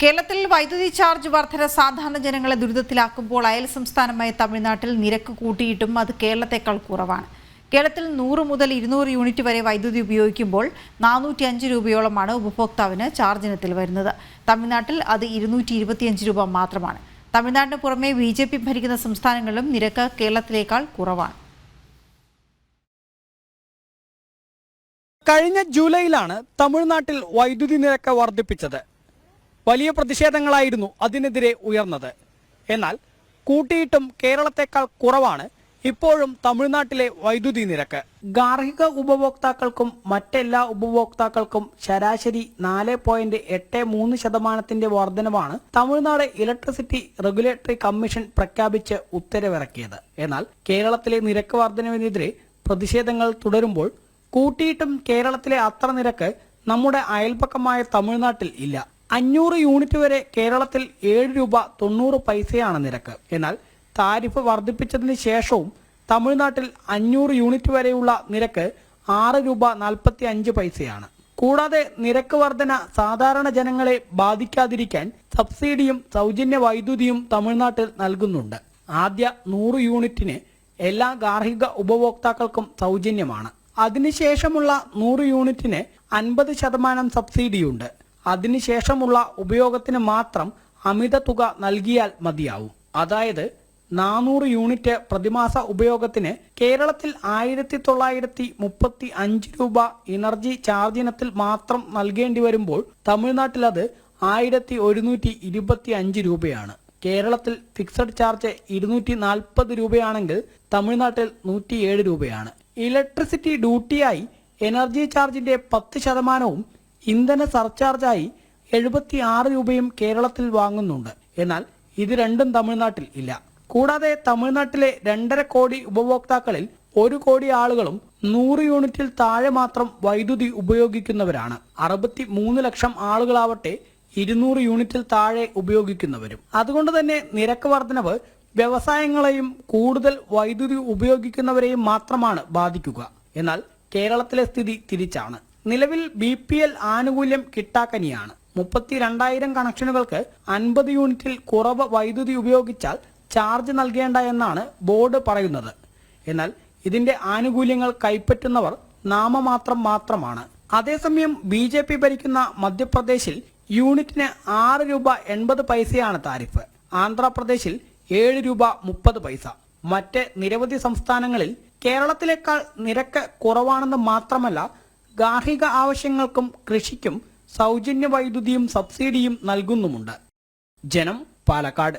കേരളത്തിൽ വൈദ്യുതി ചാർജ് വർധന സാധാരണ ജനങ്ങളെ ദുരിതത്തിലാക്കുമ്പോൾ അയൽ സംസ്ഥാനമായ തമിഴ്നാട്ടിൽ നിരക്ക് കൂട്ടിയിട്ടും അത് കേരളത്തെക്കാൾ കുറവാണ്. കേരളത്തിൽ 100 മുതൽ 200 യൂണിറ്റ് വരെ വൈദ്യുതി ഉപയോഗിക്കുമ്പോൾ 405 രൂപയോളമാണ് ഉപഭോക്താവിന് ചാർജ് ഇനത്തിൽ വരുന്നത്. തമിഴ്നാട്ടിൽ അത് 225 രൂപ മാത്രമാണ്. തമിഴ്നാടിന് പുറമെ BJP ഭരിക്കുന്ന സംസ്ഥാനങ്ങളിലും നിരക്ക് കേരളത്തിലേക്കാൾ കുറവാണ്. കഴിഞ്ഞ ജൂലൈയിലാണ് തമിഴ്നാട്ടിൽ വൈദ്യുതി നിരക്ക് വർദ്ധിപ്പിച്ചത്. വലിയ പ്രതിഷേധങ്ങളായിരുന്നു അതിനെതിരെ ഉയർന്നത്. എന്നാൽ കൂട്ടിയിട്ടും കേരളത്തെക്കാൾ കുറവാണ് ഇപ്പോഴും തമിഴ്നാട്ടിലെ വൈദ്യുതി നിരക്ക്. ഗാർഹിക ഉപഭോക്താക്കൾക്കും മറ്റെല്ലാ ഉപഭോക്താക്കൾക്കും ശരാശരി 4.83% വർധനവാണ് തമിഴ്നാട് ഇലക്ട്രിസിറ്റി റെഗുലേറ്ററി കമ്മീഷൻ പ്രഖ്യാപിച്ച് ഉത്തരവിറക്കിയത്. എന്നാൽ കേരളത്തിലെ നിരക്ക് വർധനവിനെതിരെ പ്രതിഷേധങ്ങൾ തുടരുമ്പോൾ കൂട്ടിയിട്ടും കേരളത്തിലെ അത്ര നിരക്ക് നമ്മുടെ അയൽപക്കമായ തമിഴ്നാട്ടിൽ ഇല്ല. 500 യൂണിറ്റ് വരെ കേരളത്തിൽ 7 രൂപ 90 പൈസയാണ് നിരക്ക്. എന്നാൽ താരിഫ് വർദ്ധിപ്പിച്ചതിന് ശേഷവും തമിഴ്നാട്ടിൽ 500 യൂണിറ്റ് വരെയുള്ള നിരക്ക് 6 രൂപ 45 പൈസയാണ്. കൂടാതെ നിരക്ക് വർധന സാധാരണ ജനങ്ങളെ ബാധിക്കാതിരിക്കാൻ സബ്സിഡിയും സൗജന്യ വൈദ്യുതിയും തമിഴ്നാട്ടിൽ നൽകുന്നുണ്ട്. ആദ്യ 100 യൂണിറ്റിന് എല്ലാ ഗാർഹിക ഉപഭോക്താക്കൾക്കും സൗജന്യമാണ്. അതിനുശേഷമുള്ള 100 യൂണിറ്റിന് 50% സബ്സിഡിയുണ്ട്. അതിനുശേഷമുള്ള ഉപയോഗത്തിന് മാത്രം അമിത തുക നൽകിയാൽ മതിയാവും. അതായത് 400 യൂണിറ്റ് പ്രതിമാസ ഉപയോഗത്തിന് കേരളത്തിൽ 1935 രൂപ എനർജി ചാർജ് ഇനത്തിൽ മാത്രം നൽകേണ്ടി വരുമ്പോൾ തമിഴ്നാട്ടിൽ അത് 1125 രൂപയാണ്. കേരളത്തിൽ ഫിക്സഡ് ചാർജ് 240 രൂപയാണെങ്കിൽ തമിഴ്നാട്ടിൽ 107 രൂപയാണ്. ഇലക്ട്രിസിറ്റി ഡ്യൂട്ടിയായി എനർജി ചാർജിന്റെ 10%വും ഇന്ധന സർചാർജായി 76 രൂപയും കേരളത്തിൽ വാങ്ങുന്നുണ്ട്. എന്നാൽ ഇത് രണ്ടും തമിഴ്നാട്ടിൽ ഇല്ല. കൂടാതെ തമിഴ്നാട്ടിലെ 2.5 കോടി ഉപഭോക്താക്കളിൽ 1 കോടി ആളുകളും 100 യൂണിറ്റിൽ താഴെ മാത്രം വൈദ്യുതി ഉപയോഗിക്കുന്നവരാണ്. 63 ലക്ഷം ആളുകളാവട്ടെ 200 യൂണിറ്റിൽ താഴെ ഉപയോഗിക്കുന്നവരും. അതുകൊണ്ട് തന്നെ നിരക്ക് വർധനവ് വ്യവസായങ്ങളെയും കൂടുതൽ വൈദ്യുതി ഉപയോഗിക്കുന്നവരെയും മാത്രമാണ് ബാധിക്കുക. എന്നാൽ കേരളത്തിലെ സ്ഥിതി തിരിച്ചാണ്. നിലവിൽ BPL ആനുകൂല്യം കിട്ടാക്കനിയാണ്. 32,000 കണക്ഷനുകൾക്ക് 50 യൂണിറ്റിൽ കുറവ് വൈദ്യുതി ഉപയോഗിച്ചാൽ ചാർജ് നൽകേണ്ട എന്നാണ് ബോർഡ് പറയുന്നത്. എന്നാൽ ഇതിന്റെ ആനുകൂല്യങ്ങൾ കൈപ്പറ്റുന്നവർ നാമമാത്രം മാത്രമാണ്. അതേസമയം BJP ഭരിക്കുന്ന മധ്യപ്രദേശിൽ യൂണിറ്റിന് 6 രൂപ 80 പൈസയാണ് താരിഫ്. ആന്ധ്രാപ്രദേശിൽ 7 രൂപ 30 പൈസ. മറ്റ് നിരവധി സംസ്ഥാനങ്ങളിൽ കേരളത്തിലേക്കാൾ നിരക്ക് കുറവാണെന്ന് മാത്രമല്ല ഗാർഹിക ആവശ്യങ്ങൾക്കും കൃഷിക്കും സൗജന്യ വൈദ്യുതിയും സബ്സിഡിയും നൽകുന്നുമുണ്ട്. ജനം, പാലക്കാട്.